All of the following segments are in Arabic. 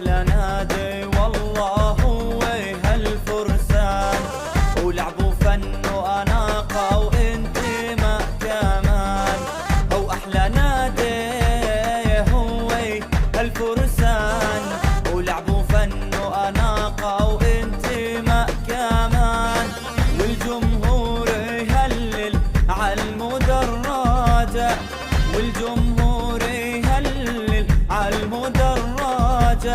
واحلى نادي والله هو هالفرسان، ولعبوا فن واناقه وانتماء كمان. او احلى نادي هو هالفرسان، ولعبوا فن واناقه وانتماء كمان. والجمهور يهلل عالمدرجه، والجمهور يهلل عالمدرجات،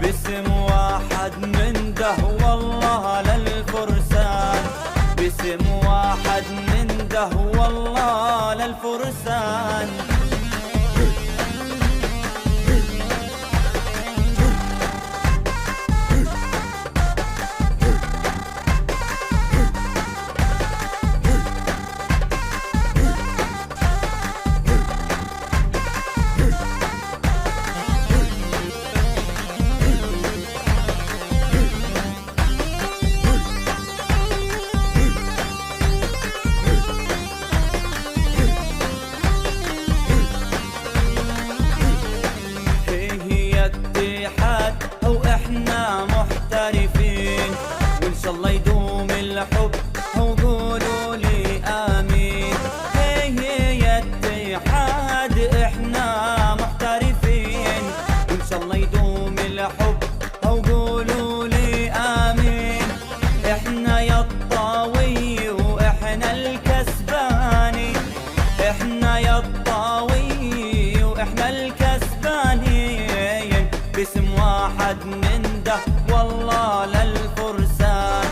باسم واحد من ده والله للفرسان، باسم واحد من ده والله للفرسان. او احنا محترفين، وان شاء الله يدوم الحب وقولوا لي امين. هي اتحاد احنا محترفين، وان شاء الله يدوم الحب وقولوا لي امين. احنا يا الطاوي واحنا الكسباني، احنا يا الطاوي واحنا الكسباني، باسم واحد من ده والله للفرسان،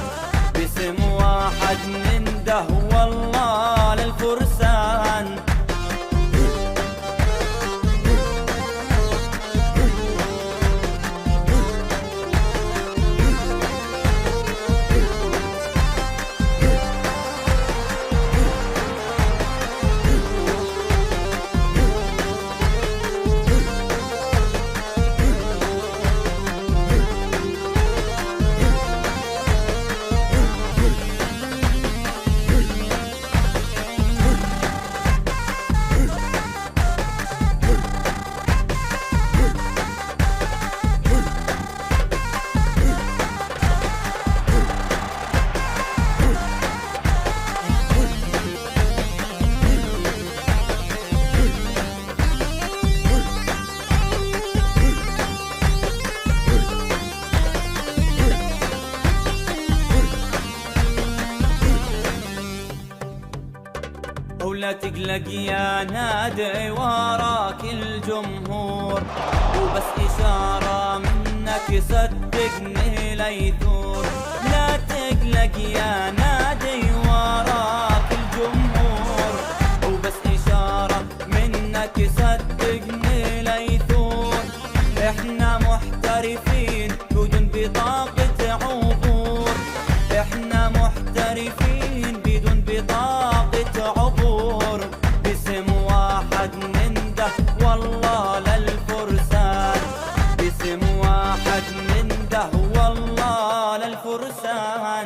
باسم واحد من ده والله للفرسان. ولا تقلق يا نادي وراك الجمهور، وبس إشارة منك صدقني ليثور. لا تقلق يا نادي وراك الجمهور، وبس إشارة منك صدقني ليثور. احنا محترفين بدون بطاقة عبور، احنا محترفين بدون بطاقة عبور، باسم واحد من ده والله للفرسان، باسم واحد من ده والله للفرسان.